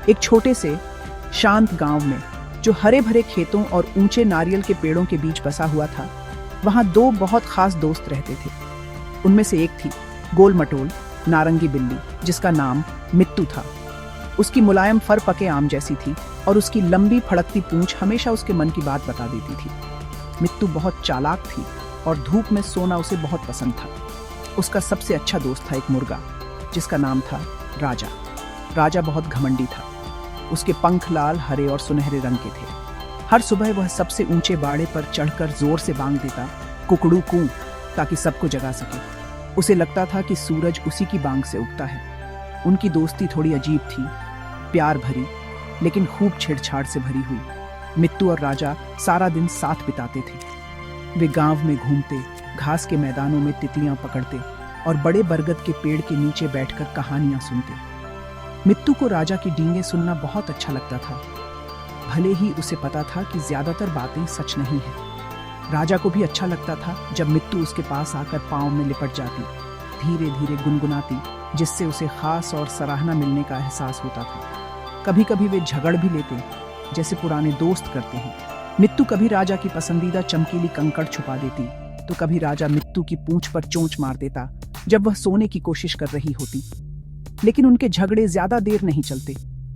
एक छोटे से शांत गांव में, जो हरे भरे खेतों और ऊंचे नारियल के पेड़ों के बीच बसा हुआ था, वहां दो बहुत खास दोस्त रहते थे। उनमें से एक थी गोल मटोल नारंगी बिल्ली, जिसका नाम मित्तू था। उसकी मुलायम फर पके आम जैसी थी और उसकी लंबी फड़कती पूंछ हमेशा उसके मन की बात बता देती थी। मित्तू बहुत चालाक थी और धूप में सोना उसे बहुत पसंद था। उसका सबसे अच्छा दोस्त था एक मुर्गा, जिसका नाम था राजा। राजा बहुत घमंडी था। उसके पंख लाल, हरे और सुनहरे रंग के थे। हर सुबह वह सबसे ऊंचे बाड़े पर चढ़कर जोर से बांग देता, कुकड़ू कू, ताकि सबको जगा सके। उसे लगता था कि सूरज उसी की बांग से उगता है। उनकी दोस्ती थोड़ी अजीब थी, प्यार भरी लेकिन खूब छेड़छाड़ से भरी हुई। मित्तू और राजा सारा दिन साथ बिताते थे। वे गांव में घूमते, घास के मैदानों में तितलियां पकड़ते और बड़े बरगद के पेड़ के नीचे बैठकर कहानियां सुनते। मित्तू को राजा की डींगे सुनना बहुत अच्छा लगता था, भले ही उसे पता था कि ज्यादातर बातें सच नहीं है। राजा को भी अच्छा लगता था जब मित्तू उसके पास आकर पाँव में लिपट जाती, धीरे धीरे गुनगुनाती, जिससे उसे खास और सराहना मिलने का एहसास होता था। कभी कभी वे झगड़ भी लेते, जैसे पुराने दोस्त करते हैं। मित्तू कभी राजा की पसंदीदा चमकीली कंकड़ छुपा देती, तो कभी राजा मित्तू की पूंछ पर चोंच मार देता जब वह सोने की कोशिश कर रही होती। लेकिन उनके झगड़े ज्यादा देर नहीं चलते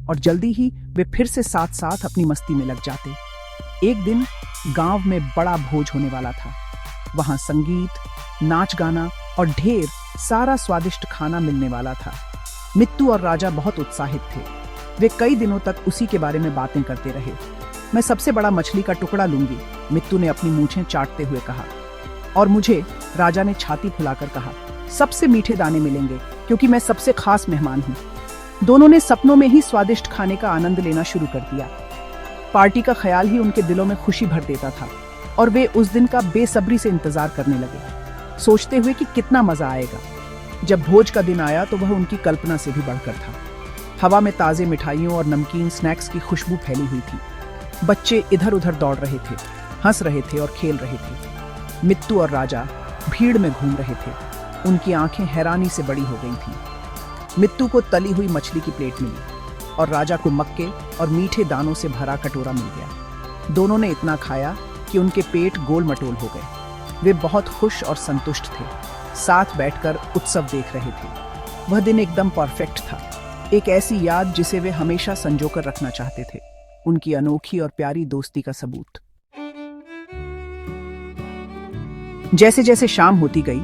और जल्दी ही वे फिर से साथ साथ अपनी मस्ती में लग जाते। एक दिन गांव में बड़ा भोज होने वाला था। वहां संगीत, नाच गाना और ढेर सारा स्वादिष्ट खाना मिलने वाला था। मित्तू और राजा बहुत उत्साहित थे। वे कई दिनों तक उसी के बारे में बातें करते रहे। मैं सबसे बड़ा मछली का टुकड़ा लूंगी, मित्तू ने अपनी मूंछें चाटते हुए कहा। और मुझे, राजा ने छाती फुलाकर कहा, सबसे मीठे दाने मिलेंगे, क्योंकि मैं सबसे खास मेहमान हूँ। दोनों ने सपनों में ही स्वादिष्ट खाने का आनंद लेना शुरू कर दिया। पार्टी का ख्याल ही उनके दिलों में खुशी भर देता था और वे उस दिन का बेसब्री से इंतजार करने लगे, सोचते हुए कि कितना मजा आएगा। जब भोज का दिन आया तो वह उनकी कल्पना से भी बढ़कर था। हवा में ताजे मिठाइयों और नमकीन स्नैक्स की खुशबू फैली हुई थी। बच्चे इधर उधर दौड़ रहे थे, हंस रहे थे और खेल रहे थे। मित्तू और राजा भीड़ में घूम रहे थे। उनकी आंखें हैरानी से बड़ी हो गई थीं। मित्तू को तली हुई मछली की प्लेट मिली और राजा को मक्के और मीठे दानों से भरा कटोरा मिल गया। दोनों ने इतना खाया कि उनके पेट गोल मटोल हो गए। वे बहुत खुश और संतुष्ट थे, साथ बैठकर उत्सव देख रहे थे। वह दिन एकदम परफेक्ट था, एक ऐसी याद जिसे वे हमेशा संजोकर रखना चाहते थे, उनकी अनोखी और प्यारी दोस्ती का सबूत। जैसे जैसे शाम होती गई,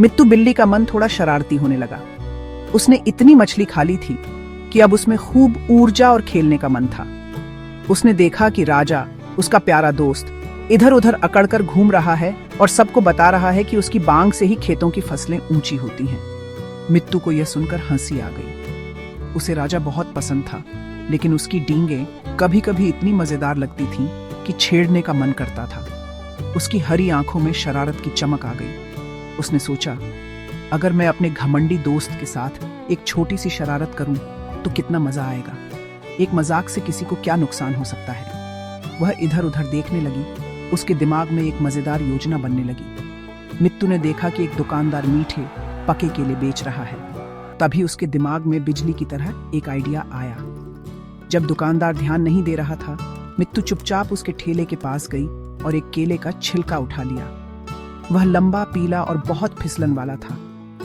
मित्तू बिल्ली का मन थोड़ा शरारती होने लगा। उसने इतनी मछली खा ली थी कि अब उसमें खूब ऊर्जा और खेलने का मन था। उसने देखा कि राजा, उसका प्यारा दोस्त, इधर उधर अकड़कर घूम रहा है और सबको बता रहा है कि उसकी बांग से ही खेतों की फसलें ऊंची होती हैं। मित्तू को यह सुनकर हंसी आ गई। उसे राजा बहुत पसंद था, लेकिन उसकी डींगे कभी कभी इतनी मजेदार लगती थीं कि छेड़ने का मन करता था। उसकी हरी आंखों में शरारत की चमक आ गई। उसने सोचा, अगर मैं अपने घमंडी दोस्त के साथ एक छोटी सी शरारत करूं तो कितना मजा आएगा। एक मजाक से किसी को क्या नुकसान हो सकता है। वह इधर उधर देखने लगी। उसके दिमाग में एक मजेदार योजना बनने लगी। मित्तू ने देखा कि एक दुकानदार मीठे पके केले बेच रहा है। तभी उसके दिमाग में बिजली की तरह एक आइडिया आया। जब दुकानदार ध्यान नहीं दे रहा था, मित्तू चुपचाप उसके ठेले के पास गई और एक केले का छिलका उठा लिया। वह लंबा, पीला और बहुत फिसलन वाला था,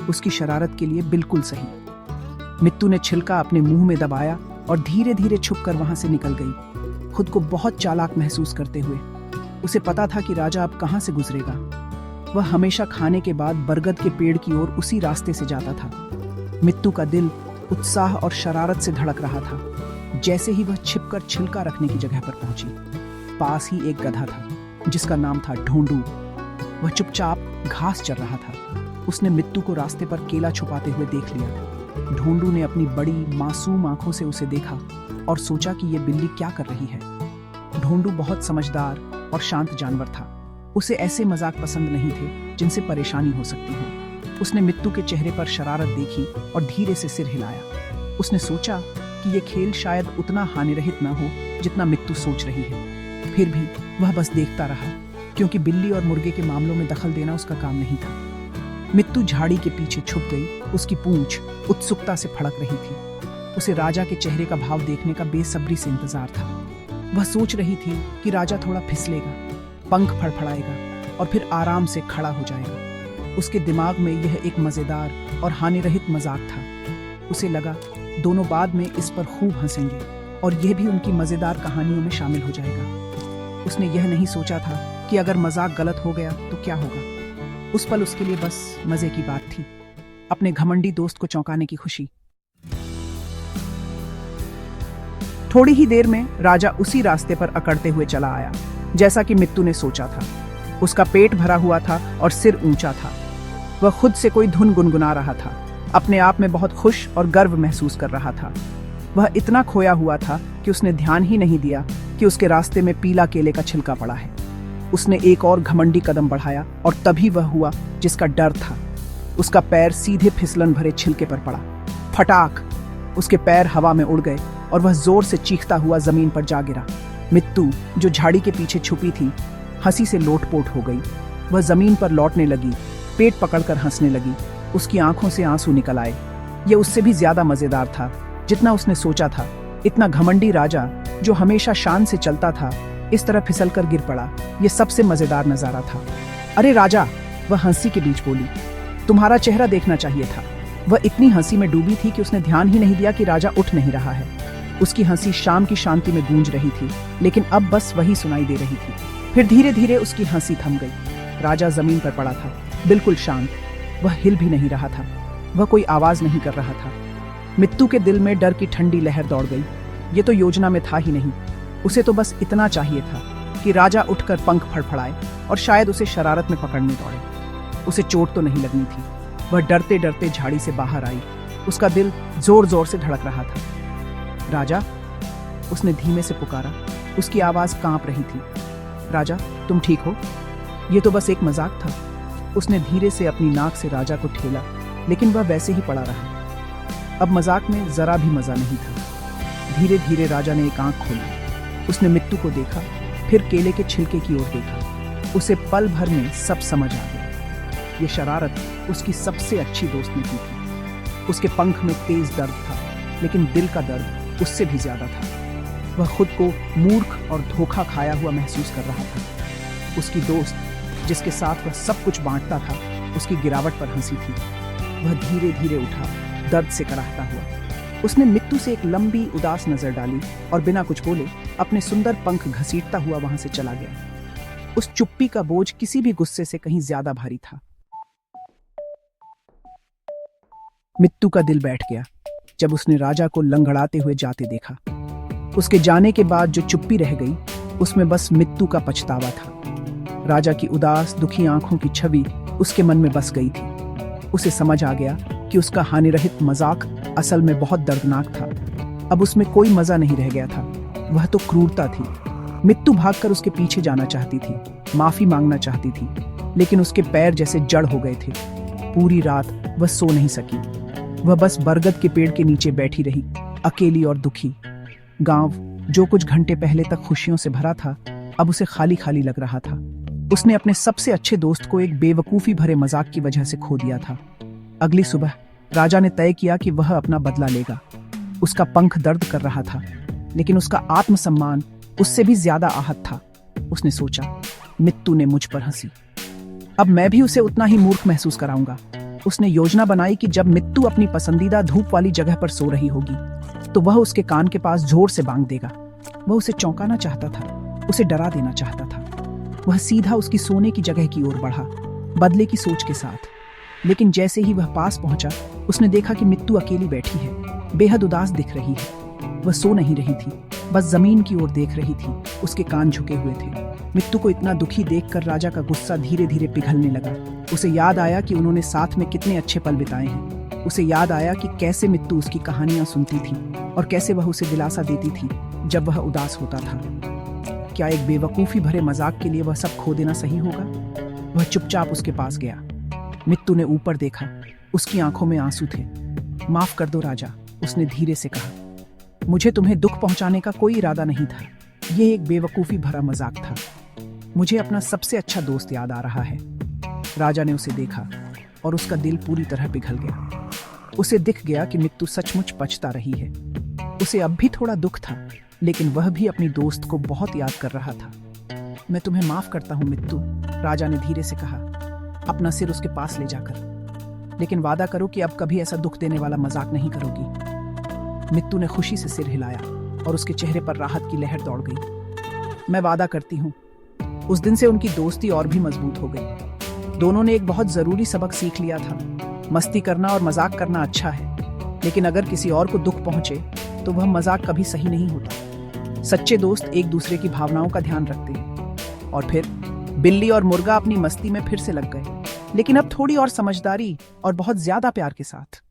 उसकी शरारत के लिए बिल्कुल सही। मित्तू ने छिलका अपने मुंह में दबाया और धीरे धीरे छुपकर वहां से निकल गई, खुद को बहुत चालाक महसूस करते हुए। उसे पता था कि राजा अब कहां से गुजरेगा। वह हमेशा खाने के बाद बरगद के पेड़ की ओर उसी रास्ते से जाता था। मित्तू का दिल उत्साह और शरारत से धड़क रहा था। जैसे ही वह छिपकर छिलका रखने की जगह पर पहुंची, पास ही एक गधा था जिसका नाम था ढोंडू। वह चुपचाप घास चर रहा था। उसने मित्तू को रास्ते पर केला छुपाते हुए देख लिया। ढोंडू ने अपनी बड़ी मासूम आंखों से उसे देखा और सोचा कि यह बिल्ली क्या कर रही है। ढोंडू बहुत समझदार और शांत जानवर था। उसे ऐसे मजाक पसंद नहीं थे जिनसे परेशानी हो सकती हो। उसने मित्तू के चेहरे पर शरारत देखी और धीरे से सिर हिलाया। उसने सोचा कि यह खेल शायद उतना हानिरहित ना हो जितना मित्तू सोच रही है। फिर भी वह बस देखता रहा, क्योंकि बिल्ली और मुर्गे के मामलों में दखल देना उसका काम नहीं था। मित्तू झाड़ी के पीछे छुप गई। उसकी पूंछ उत्सुकता से फड़क रही थी। उसे राजा के चेहरे का भाव देखने का बेसब्री से इंतजार था। वह सोच रही थी कि राजा थोड़ा फिसलेगा, पंख फड़फड़ाएगा और फिर आराम से खड़ा हो जाएगा। उसके दिमाग में यह एक मजेदार और हानि रहित मजाक था। उसे लगा दोनों बाद में इस पर खूब हंसेंगे और यह भी उनकी मजेदार कहानियों में शामिल हो जाएगा। उसने यह नहीं सोचा था कि अगर मजाक गलत हो गया तो क्या होगा। उस पल उसके लिए बस मजे की बात थी, अपने घमंडी दोस्त को चौंकाने की खुशी। थोड़ी ही देर में राजा उसी रास्ते पर अकड़ते हुए चला आया जैसा कि मित्तू ने सोचा था। उसका पेट भरा हुआ था और सिर ऊंचा था। वह खुद से कोई धुन गुनगुना रहा था, अपने आप में बहुत खुश और गर्व महसूस कर रहा था। वह इतना खोया हुआ था कि उसने ध्यान ही नहीं दिया कि उसके रास्ते में पीला केले का छिलका पड़ा है। उसने एक और घमंडी कदम बढ़ाया और तभी वह हुआ जिसका डर था। उसका पैर सीधे फिसलन भरे छिलके पर पड़ा। फटाक! उसके पैर हवा में उड़ गए और वह जोर से चीखता हुआ जमीन पर जा गिरा। मित्तू, जो झाड़ी के पीछे छुपी थी, हंसी से लोटपोट हो गई। वह जमीन पर लौटने लगी, पेट पकड़कर हंसने लगी। उसकी आंखों से आंसू निकल आए। यह उससे भी ज्यादा मजेदार था जितना उसने सोचा था। इतना घमंडी राजा जो हमेशा शान से चलता था, इस तरह फिसल कर गिर पड़ा। यह सबसे मजेदार नजारा था। अरे राजा! वह हंसी के बीच बोली, तुम्हारा चेहरा देखना चाहिए था। वह इतनी हंसी में डूबी थी कि उसने ध्यान ही नहीं दिया कि राजा उठ नहीं रहा है। उसकी हंसी शाम की शांति में गूंज रही थी, लेकिन अब बस वही सुनाई दे रही थी। फिर धीरे धीरे उसकी हंसी थम गई। राजा जमीन पर पड़ा था, बिल्कुल शांत। वह हिल भी नहीं रहा था, वह कोई आवाज नहीं कर रहा था। मित्तू के दिल में डर की ठंडी लहर दौड़ गई। ये तो योजना में था ही नहीं। उसे तो बस इतना चाहिए था कि राजा उठकर पंख फड़फड़ाए और शायद उसे शरारत में पकड़ने दौड़े। उसे चोट तो नहीं लगनी थी। वह डरते डरते झाड़ी से बाहर आई। उसका दिल जोर जोर से धड़क रहा था। राजा! उसने धीमे से पुकारा। उसकी आवाज कांप रही थी। राजा, तुम ठीक हो? यह तो बस एक मजाक था। उसने धीरे से अपनी नाक से राजा को ठेला, लेकिन वह वैसे ही पड़ा रहा। अब मजाक में जरा भी मजा नहीं था। धीरे धीरे राजा ने एक आंख खोली। उसने मित्तू को देखा, फिर केले के छिलके की ओर देखा। उसे पल भर में सब समझ आ गया। ये शरारत उसकी सबसे अच्छी दोस्त ने की थी। उसके पंख में तेज दर्द था, लेकिन दिल का दर्द उससे भी ज्यादा था। वह खुद को मूर्ख और धोखा खाया हुआ महसूस कर रहा था। उसकी दोस्त, जिसके साथ वह सब कुछ बांटता था, उसकी गिरावट पर हंसी थी। वह धीरे धीरे उठा, दर्द से कराहता हुआ। उसने मित्तू से एक लंबी उदास नजर डाली और बिना कुछ बोले अपने सुंदर पंख घसीटता हुआ वहां से चला गया। उस चुप्पी का बोझ किसी भी गुस्से से कहीं ज्यादा भारी था। मित्तू का दिल बैठ गया जब उसने राजा को लंगड़ाते हुए जाते देखा। उसके जाने के बाद जो चुप्पी रह गई, उसमें बस मित्तू का पछतावा था। राजा की उदास, दुखी आंखों की छवि उसके मन में बस गई थी। उसे समझ आ गया कि उसका हानिरहित मजाक असल में बहुत दर्दनाक था। अब उसमें कोई मजा नहीं रह गया था, वह तो क्रूरता थी। मित्तू भागकर उसके पीछे जाना चाहती थी, माफी मांगना चाहती थी, लेकिन उसके पैर जैसे जड़ हो गए थे। पूरी रात वह सो नहीं सकी। वह बस बरगद के पेड़ के नीचे बैठी रही, अकेली और दुखी। गांव, जो कुछ घंटे पहले तक खुशियों से भरा था, अब उसे खाली खाली लग रहा था। उसने अपने सबसे अच्छे दोस्त को एक बेवकूफी भरे मजाक की वजह से खो दिया था। अगली सुबह राजा ने तय किया कि वह अपना बदला लेगा। उसका पंख दर्द कर रहा था, लेकिन उसका आत्मसम्मान उससे भी ज्यादा आहत था। उसने सोचा, मित्तू ने मुझ पर हंसी, अब मैं भी उसे उतना ही मूर्ख महसूस कराऊंगा। उसने योजना बनाई कि जब मित्तू अपनी पसंदीदा धूप वाली जगह पर सो रही होगी, तो वह उसके कान के पास जोर से बांग देगा। वह उसे चौंकाना चाहता था, उसे डरा देना चाहता था। वह सीधा उसकी सोने की जगह की ओर बढ़ा, बदले की सोच के साथ। लेकिन जैसे ही वह पास पहुंचा, उसने देखा कि मित्तू अकेली बैठी है, बेहद उदास दिख रही है। वह सो नहीं रही थी, बस जमीन की ओर देख रही थी। उसके कान झुके हुए थे। मित्तू को इतना दुखी देखकर राजा का गुस्सा धीरे धीरे पिघलने लगा। उसे याद आया कि उन्होंने साथ में कितने अच्छे पल बिताए हैं। उसे याद आया कि कैसे मित्तू उसकी कहानियां सुनती थी और कैसे वह उसे दिलासा देती थी जब वह उदास होता था। क्या एक बेवकूफी भरे मजाक के लिए वह सब खो देना सही होगा? वह चुपचाप उसके पास गया। मित्तू ने ऊपर देखा, उसकी आंखों में आंसू थे। माफ कर दो राजा, उसने धीरे से कहा। मुझे तुम्हें दुख पहुंचाने का कोई इरादा नहीं था। यह एक बेवकूफी भरा मजाक था। मुझे अपना सबसे अच्छा दोस्त याद आ रहा है। राजा ने उसे देखा और उसका दिल पूरी तरह पिघल गया। उसे दिख गया कि मित्तू सचमुच पछता रही है। उसे अब भी थोड़ा दुख था, लेकिन वह भी अपनी दोस्त को बहुत याद कर रहा था। मैं तुम्हें माफ करता हूँ मित्तू, राजा ने धीरे से कहा, अपना सिर उसके पास ले जाकर। लेकिन वादा करो कि अब कभी ऐसा दुख देने वाला मजाक नहीं करोगी। मित्तू ने खुशी से सिर हिलाया और उसके चेहरे पर राहत की लहर दौड़ गई। मैं वादा करती हूँ। उस दिन से उनकी दोस्ती और भी मजबूत हो गई। दोनों ने एक बहुत जरूरी सबक सीख लिया था। मस्ती करना और मजाक करना अच्छा है, लेकिन अगर किसी और को दुख पहुंचे तो वह मजाक कभी सही नहीं होता। सच्चे दोस्त एक दूसरे की भावनाओं का ध्यान रखते हैं। और फिर बिल्ली और मुर्गा अपनी मस्ती में फिर से लग गए, लेकिन अब थोड़ी और समझदारी और बहुत ज्यादा प्यार के साथ।